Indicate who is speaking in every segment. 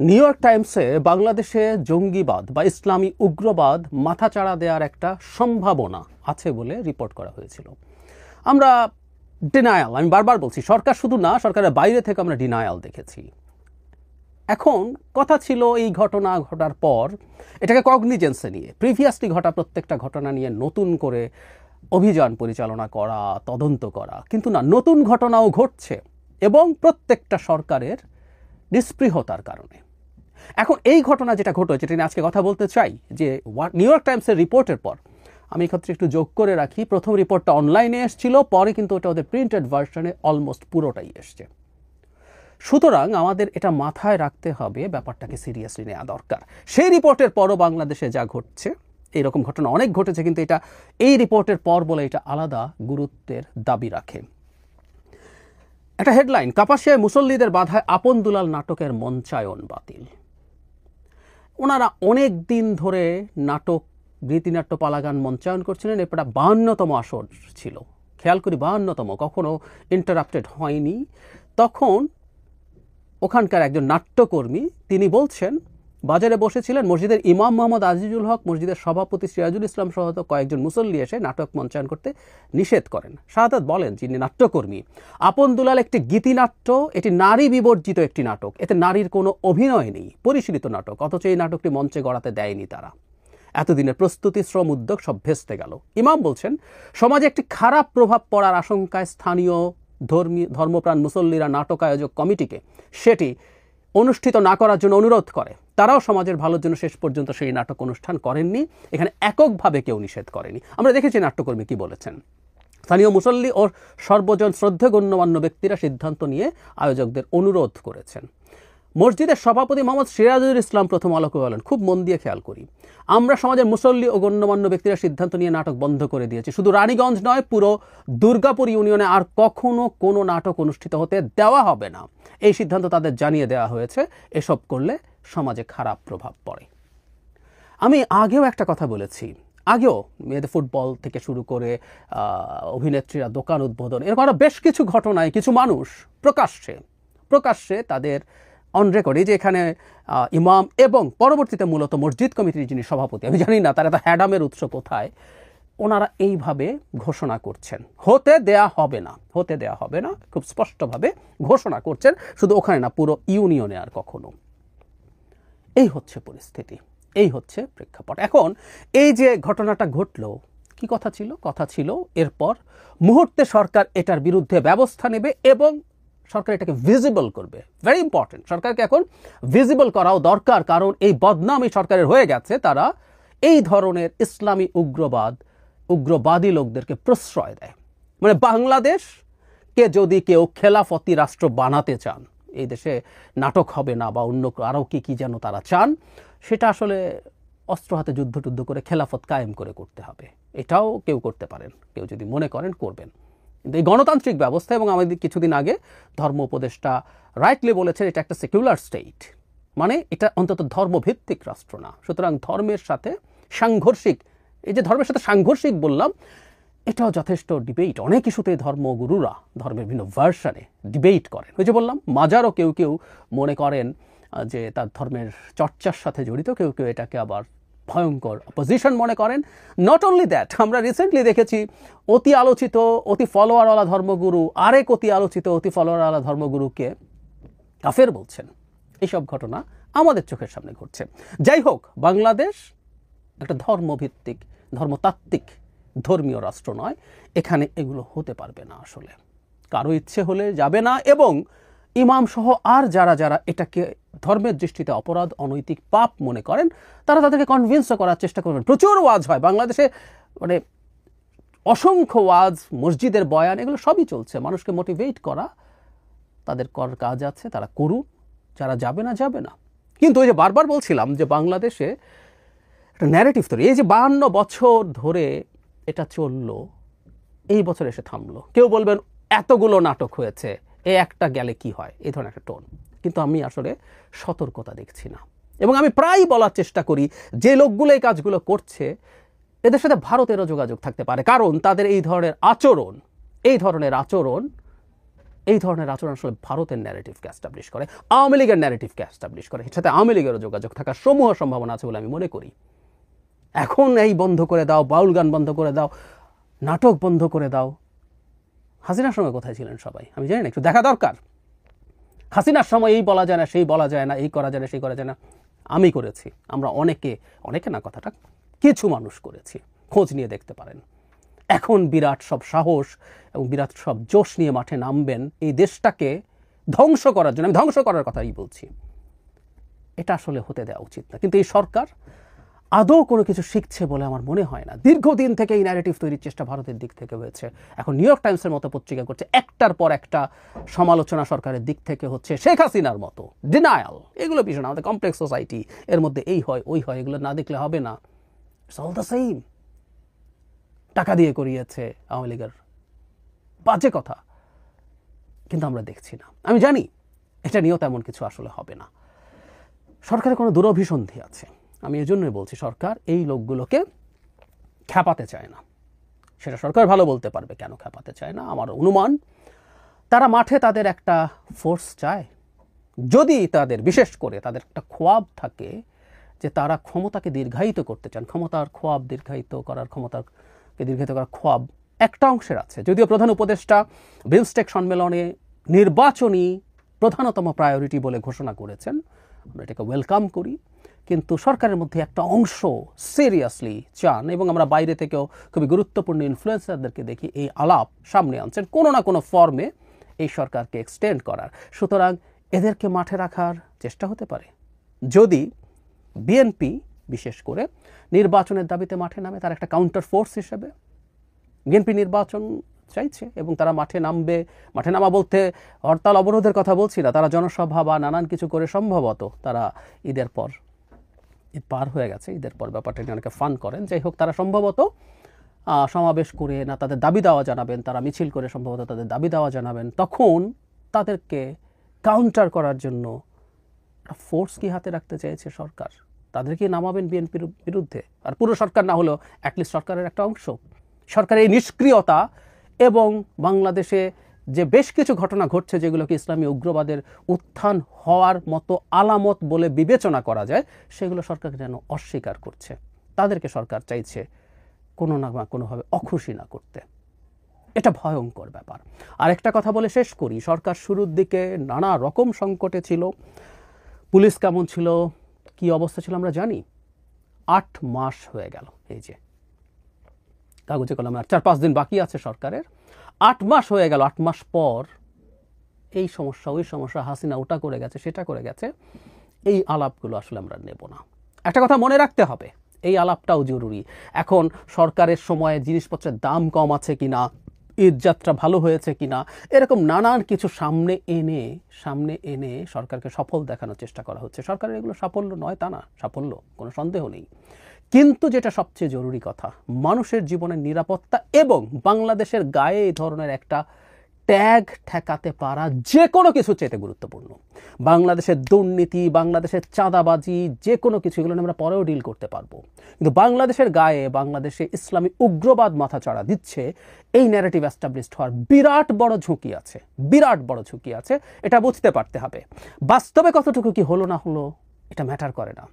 Speaker 1: New York টাইমসে বাংলাদেশে জঙ্গিবাদ বা ইসলামী উগ্রবাদ মাথাচাড়া দেওয়ার একটা সম্ভাবনা আছে বলে রিপোর্ট করা হয়েছিল। আমরা ডিনায়াল, আমি বারবার বলছি, সরকার শুধু না, সরকারের বাইরে থেকে আমরা ডিনায়াল দেখেছি। এখন কথা ছিল এই ঘটনা ঘটার পর এটাকে কগনিজেন্সে নিয়ে প্রিভিয়াসলি ঘটা প্রত্যেকটা ঘটনা নিয়ে নতুন করে অভিযান পরিচালনা করা, তদন্ত করা, কিন্তু না, নতুন ঘটনাও ঘটছে এবং প্রত্যেকটা সরকারের নিস্পৃহতার কারণে। এখন এই ঘটনা যেটা ঘটেছে, যেটা নিয়ে আজকে কথা বলতে চাই, যে নিউ ইয়র্ক টাইমসের রিপোর্টের পর আমি এক্ষেত্রে একটু যোগ করে রাখি, প্রথম রিপোর্টটা অনলাইনে এসেছিল, পরে কিন্তু ওটা ওদের প্রিন্টেড ভার্সনে অলমোস্ট পুরোটাই এসছে। সুতরাং আমাদের এটা মাথায় রাখতে হবে, ব্যাপারটাকে সিরিয়াসলি নেওয়া দরকার। সেই রিপোর্টের পরও বাংলাদেশে যা ঘটছে, এইরকম ঘটনা অনেক ঘটেছে, কিন্তু এটা এই রিপোর্টের পর বলে এটা আলাদা গুরুত্বের দাবি রাখে। একটা হেডলাইন, কাপাসিয়ায় মুসল্লিদের বাধায় আপন দুলাল নাটকের মঞ্চায়ন বাতিল। ওনারা অনেক দিন ধরে নাটক, গীতিনাট্য, পালাগান মঞ্চায়ন করছিলেন। এটা 52তম আসর ছিল, খেয়াল করি 52তম, কখনো ইন্টারাপ্টেড হয়নি। তখন ওখানকার একজন নাট্যকর্মী তিনি বলছেন, বাজারে বসেছিলেন, মসজিদের ইমাম মোহাম্মদ আজিজুল হক, মসজিদের সভাপতি সিরাজুল ইসলাম সহ কয়েকজন মুসল্লি এসে নাটক মঞ্চায়ন করতে নিষেধ করেন। শাহাদাত বলেন, যিনি নাট্যকর্মী, আপন দুলাল একটি গীতিনাট্য, এটি নারী বিবর্জিত একটি নাটক, এতে নারীর কোনো অভিনয় নেই, পরিশীলিত নাটক, অথচ এই নাটকটি মঞ্চে গড়াতে দেয়নি তারা। এতদিনের প্রস্তুতি, শ্রম, উদ্যোগ সব ভেস্তে গেল। ইমাম বলছেন, সমাজে একটি খারাপ প্রভাব পড়ার আশঙ্কায় স্থানীয় ধর্মপ্রাণ মুসল্লিরা নাটক আয়োজক কমিটিকে সেটি অনুষ্ঠিত না করার জন্য অনুরোধ করে। তারাও সমাজের ভালোর জন্য শেষ পর্যন্ত সেই নাটক অনুষ্ঠান করেননি। এখানে এককভাবে কেউ নিষেধ করেনি। আমরা দেখেছি নাট্যকর্মী কি বলেছেন। স্থানীয় মুসল্লি ও সর্বজন শ্রদ্ধে গণ্যমান্য ব্যক্তিরা সিদ্ধান্ত নিয়ে আয়োজকদের অনুরোধ করেছেন। মসজিদের সভাপতি মোহাম্মদ সিরাজুল ইসলাম প্রথম আলোকে বলেন, খুব মন দিয়ে খেয়াল করি, আমরা সমাজের মুসল্লি ও গণ্যমান্য ব্যক্তিরা সিদ্ধান্ত নিয়ে নাটক বন্ধ করে দিয়েছি। শুধু রানীগঞ্জ নয়, পুরো দুর্গাপুর ইউনিয়নে আর কখনো কোনো নাটক অনুষ্ঠিত হতে দেওয়া হবে না। এই সিদ্ধান্ত তাদের জানিয়ে দেওয়া হয়েছে। এসব করলে সমাজে খারাপ প্রভাব পড়ে। আমি আগেও একটা কথা বলেছি, আগেও মেয়েদের ফুটবল থেকে শুরু করে অভিনেত্রীরা দোকান উদ্বোধন, এরকম আরও বেশ কিছু ঘটনায় কিছু মানুষ প্রকাশ্যে তাদের অন রেকর্ড, এই যে এখানে ইমাম এবং পরবর্তীতে মূলত মসজিদ কমিটির যিনি সভাপতি, আমি জানি না তার এত হ্যাডামের উৎস কোথায়, ওনারা এইভাবে ঘোষণা করছেন, হতে দেয়া হবে না, খুব স্পষ্টভাবে ঘোষণা করছেন, শুধু ওখানে না, পুরো ইউনিয়নে আর কখনো। এই হচ্ছে পরিস্থিতি, এই হচ্ছে প্রেক্ষাপট। এখন এই যে ঘটনাটা ঘটলো, কি কথা ছিল এরপর মুহূর্তে সরকার এটার বিরুদ্ধে ব্যবস্থা নেবে এবং সরকার এটাকে ভিজিবল করবে। ভেরি ইম্পর্টেন্ট, সরকারকে এখন ভিজিবল করাও দরকার, কারণ এই বদনাম এই সরকারের হয়ে গেছে। তারা এই ধরনের ইসলামী উগ্রবাদী লোকদেরকে প্রশ্রয় দেয়। মানে বাংলাদেশকে যদি কেউ খেলাফতি রাষ্ট্র বানাতে চান, এই দেশে নাটক হবে না বা অন্য আরও কি যেন তারা চান, সেটা আসলে অস্ত্র হাতে যুদ্ধ করে খেলাফত কায়েম করে করতে হবে। এটাও কেউ করতে পারেন, কেউ যদি মনে করেন করবেন। কিন্তু এই গণতান্ত্রিক ব্যবস্থা, এবং আমাদের কিছুদিন আগে ধর্ম উপদেষ্টা রাইটলি বলেছেন, এটা একটা সেকুলার স্টেট, মানে এটা অন্তত ধর্মভিত্তিক রাষ্ট্র না। সুতরাং ধর্মের সাথে সাংঘর্ষিক, এই যে ধর্মের সাথে সাংঘর্ষিক বললাম, এটাও যথেষ্ট ডিবেট। অনেক ইস্যুতে ধর্মগুরুরা ধর্মের বিভিন্ন ভার্সনে ডিবেট করেন। ওই যে বললাম, মাজারও কেউ মনে করেন যে তার ধর্মের চর্চার সাথে জড়িত, কেউ এটাকে আবার ভয়ঙ্কর অপোজিশন মনে করেন। নট অনলি দ্যাট, আমরা রিসেন্টলি দেখেছি অতি আলোচিত, অতি ফলোয়ারওয়ালা ধর্মগুরু আরেক অতি আলোচিত, অতি ফলোয়ারওয়ালা ধর্মগুরুকে কাফের বলছেন। এইসব ঘটনা আমাদের চোখের সামনে ঘটছে। যাই হোক, বাংলাদেশ একটা ধর্মভিত্তিক, ধর্মতাত্ত্বিক, ধর্মীয় রাষ্ট্র নয়। এখানে এগুলো হতে পারবে না, আসলে কারো ইচ্ছে হলে যাবে না। এবং ইমাম সহ আর যারা এটাকে ধর্মের দৃষ্টিতে অপরাধ, অনৈতিক, পাপ মনে করেন, তারা তাদেরকে কনভিন্সও করার চেষ্টা করবেন। প্রচুর ওয়াজ হয় বাংলাদেশে, মানে অসংখ্য ওয়াজ, মসজিদের বয়ান, এগুলো সবই চলছে। মানুষকে মোটিভেট করা তাদের কাজ আছে, তারা করুন। যারা যাবে না। কিন্তু ওই যে বারবার বলছিলাম যে বাংলাদেশে একটা ন্যারেটিভ তৈরি, এই যে 52 বছর ধরে এটা চললো, এই বছর এসে থামলো। কেউ বলবেন এতগুলো নাটক হয়েছে, একটা গেলে কি হয়, এই ধরনের একটা টোন। কিন্তু আমি আসলে সতর্কতা দেখছি না। এবং আমি প্রায় বলার চেষ্টা করি, যে লোকগুলো এই কাজগুলো করছে, এদের সাথে ভারতেরও যোগাযোগ থাকতে পারে, কারণ তাদের এই ধরনের আচরণ এই ধরনের আচরণ আসলে ভারতের ন্যারেটিভকে এস্টাবলিশ করে, আওয়ামী লীগের ন্যারেটিভকে এস্টাবলিশ করে। এর সাথে আওয়ামী লীগেরও যোগাযোগ থাকার সমূহ সম্ভাবনা আছে বলে আমি মনে করি। এখন এই বন্ধ করে দাও, বাউল গান বন্ধ করে দাও, নাটক বন্ধ করে দাও। হাসিনার সময় কোথায় ছিলেন সবাই আমি জানি না, একটু দেখা দরকার। হাসিনার সময় এই বলা যায় না, সেই বলা যায় না, এই করা যায় না, সেই করা যায় না। আমি করেছি, আমরা অনেকে না, কথাটা কিছু মানুষ করেছি, খোঁজ নিয়ে দেখতে পারেন। এখন বিরাট সব সাহস এবং বিরাট সব জোশ নিয়ে মাঠে নামবেন এই দেশটাকে ধ্বংস করার জন্য। আমি ধ্বংস করার কথাই বলছি, এটা আসলে হতে দেওয়া উচিত না। কিন্তু এই সরকার আদৌ কোনো কিছু শিখছে বলে আমার মনে হয় না। দীর্ঘদিন থেকে এই ন্যারেটিভ তৈরির চেষ্টা ভারতের দিক থেকে হয়েছে। এখন নিউ ইয়র্ক টাইমসের মতো পত্রিকা করছে, একটার পর একটা সমালোচনা সরকারের দিক থেকে হচ্ছে। শেখ হাসিনার মতো ডিনায়াল, এগুলো বিষয় না। আমাদের কমপ্লেক্স সোসাইটি, এর মধ্যে এই হয় ওই হয়, এগুলো না দেখলে হবে না। It's all the same. টাকা দিয়ে করিয়েছে আওয়ামী লীগের, বাজে কথা, কিন্তু আমরা দেখছি না। আমি জানি এটা নিয়েও তেমন কিছু আসলে হবে না। সরকারের কোনো দুরভিসন্ধি আছে। আমি এজন্যই বলছি সরকার এই লোকগুলোকে খেপাতে চায় না। সেটা সরকার ভালো বলতে পারবে কেন খেপাতে চায় না। আমার অনুমান তারা মাঠে তাদের একটা ফোর্স চায়। যদি তাদের বিশেষ করে তাদের একটা খোয়াব থাকে যে তারা ক্ষমতাকে দীর্ঘায়িত করতে চান, ক্ষমতার খোয়াব দীর্ঘায়িত করার, ক্ষমতাকে দীর্ঘায়িত করার খোয়াব একটা অংশের আছে। যদিও প্রধান উপদেষ্টা বিমস্টেক সম্মেলনে নির্বাচনী প্রধানতম প্রায়োরিটি বলে ঘোষণা করেছেন, আমরা এটাকে ওয়েলকাম করি। কিন্তু সরকারের মধ্যে একটা অংশ সিরিয়াসলি চান, এবং আমরা বাইরে থেকেও খুবই গুরুত্বপূর্ণ ইনফ্লুয়েন্সারদেরকে দেখি এই আলাপ সামনে আনছেন কোনো না কোনো ফর্মে এই সরকারকে এক্সটেন্ড করার। সুতরাং এদেরকে মাঠে রাখার চেষ্টা হতে পারে যদি বিএনপি বিশেষ করে নির্বাচনের দাবিতে মাঠে নামে, তার একটা কাউন্টার ফোর্স হিসেবে। বিএনপি নির্বাচন চাইছে এবং তারা মাঠে নামবে। মাঠে নামা বলতে হরতাল অবরোধের কথা বলছি না, তারা জনসভা বা নানান কিছু করে সম্ভবত তারা ঈদ পার হয়ে গেছে, ঈদের পর ব্যাপারটা নিয়ে অনেকে ফান করেন। যাই হোক, তারা সম্ভবত সমাবেশ করে না তাদের দাবি দেওয়া জানাবেন, তারা মিছিল করে সম্ভবত তাদের দাবি দেওয়া জানাবেন। তখন তাদেরকে কাউন্টার করার জন্য ফোর্স কি হাতে রাখতে চাইছে সরকার? তাদেরকে নামাবেন বিএনপির বিরুদ্ধে। আর পুরো সরকার না হলেও অ্যাটলিস্ট সরকারের একটা অংশ। সরকারের এই নিষ্ক্রিয়তা এবং বাংলাদেশে যে বেশ কিছু ঘটনা ঘটছে যেগুলোকে ইসলামী উগ্রবাদের উত্থান হওয়ার মতো আলামত বলে বিবেচনা করা যায়, সেগুলো সরকার যেন অস্বীকার করছে। তাদেরকে সরকার চাইছে কোনো না কোনোভাবে অখুশি না করতে। এটা ভয়ঙ্কর ব্যাপার। আর একটা কথা বলে শেষ করি, সরকার শুরুর দিকে নানা রকম সংকটে ছিল। পুলিশ কেমন ছিল, কি অবস্থা ছিল আমরা জানি। 8 মাস হয়ে গেল, এই যে কাগজে কলমে আর 4-5 দিন বাকি আছে সরকারের। 8 মাস হয়ে গেল। 8 মাস পর এই সমস্যা ওই সমস্যা, হাসিনা ওটা করে গেছে সেটা করে গেছে, এই আলাপগুলো আসলে আমরা নেব না। একটা কথা মনে রাখতে হবে, এই আলাপটাও জরুরি। এখন সরকারের সময়ে জিনিসপত্রের দাম কম আছে কিনা, ঈদযাত্রা ভালো হয়েছে কিনা, এরকম নানান কিছু সামনে এনে সরকারকে সফল দেখানোর চেষ্টা করা হচ্ছে। সরকারের এগুলো সাফল্য নয় তা না, সাফল্য, কোনো সন্দেহ নেই। কিন্তু যেটা সবচেয়ে জরুরি কথা, মানুষের জীবনের নিরাপত্তা এবং বাংলাদেশের গায়ে এই ধরনের একটা ট্যাগ ঠেকাতে পারা যে কোনো কিছু চাইতে গুরুত্বপূর্ণ। বাংলাদেশের দুর্নীতি, বাংলাদেশের চাঁদাবাজি, যে কোনো কিছু, এগুলো আমরা পরেও ডিল করতে পারবো। কিন্তু বাংলাদেশের গায়ে বাংলাদেশে ইসলামী উগ্রবাদ মাথাচাড়া দিচ্ছে, এই ন্যারেটিভ এস্টাবলিশড হওয়ার বিরাট বড় ঝুঁকি আছে, বিরাট বড় ঝুঁকি আছে। এটা বুঝতে পারতে হবে। বাস্তবে কতটুকু কি হলো না হলো এটা ম্যাটার করে না।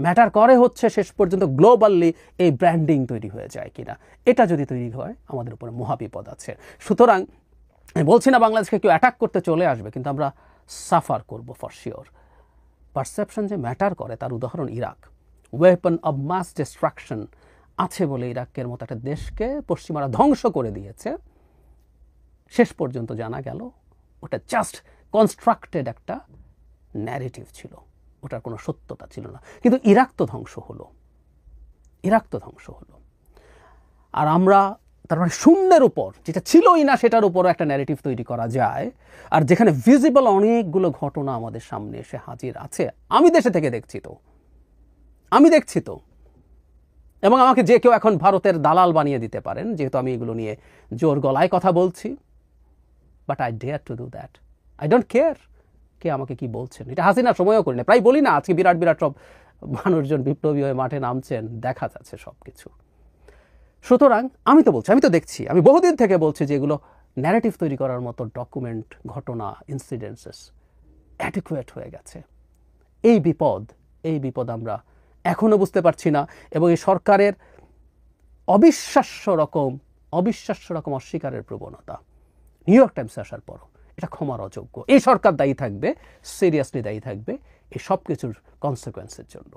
Speaker 1: ম্যাটার করে হচ্ছে শেষ পর্যন্ত গ্লোবালি এই ব্র্যান্ডিং তৈরি হয়ে যায় কিনা। এটা যদি তৈরি হয় আমাদের উপরে মহাবিপদ আছে। সুতরাং আমি বলছি না বাংলাদেশকে কেউ অ্যাটাক করতে চলে আসবে, কিন্তু আমরা সাফার করব ফর শিওর। পারসেপশন যে ম্যাটার করে তার উদাহরণ Iraq. Weapon of mass destruction আছে বলে ইরাকের মতো একটা দেশকে পশ্চিমারা ধ্বংস করে দিয়েছে। শেষ পর্যন্ত জানা গেল ওটা জাস্ট কনস্ট্রাক্টেড একটা ন্যারেটিভ ছিল, ওটার কোনো সত্যতা ছিল না। কিন্তু ইরাক তো ধ্বংস হলো, ইরাক তো ধ্বংস হলো। আর আমরা তার মানে শূন্যের উপর, যেটা ছিলই না সেটার উপরও একটা ন্যারেটিভ তৈরি করা যায়। আর যেখানে ভিজিবল অনেকগুলো ঘটনা আমাদের সামনে এসে হাজির আছে। আমি দেশে থেকে দেখছি তো, এবং আমাকে যে কেউ এখন ভারতের দালাল বানিয়ে দিতে পারেন, যেহেতু আমি এগুলো নিয়ে জোর গলায় কথা বলছি। But I dare to do that. I don't care কে আমাকে কি বলছেন। এটা হাসিনার সময়ও করি না, প্রায় বলি না। আজকে বিরাট বিরাট সব মানুষজন বিপ্লবী হয়ে মাঠে নামছেন, দেখা যাচ্ছে সব কিছু। সুতরাং আমি তো দেখছি, আমি বহুদিন থেকে বলছি যে এগুলো ন্যারেটিভ তৈরি করার মতো ডকুমেন্ট, ঘটনা, ইনসিডেন্সেস অ্যাডিকুয়েট হয়ে গেছে। এই বিপদ আমরা এখনও বুঝতে পারছি না, এবং এই সরকারের অবিশ্বাস্য রকম অস্বীকারের প্রবণতা নিউ ইয়র্ক টাইমসে আসার পরও এটা ক্ষমার অযোগ্য। এই সরকার দায়ী থাকবে, সিরিয়াসলি দায়ী থাকবে এই সব কিছুর কনসিকোয়েন্সের জন্য।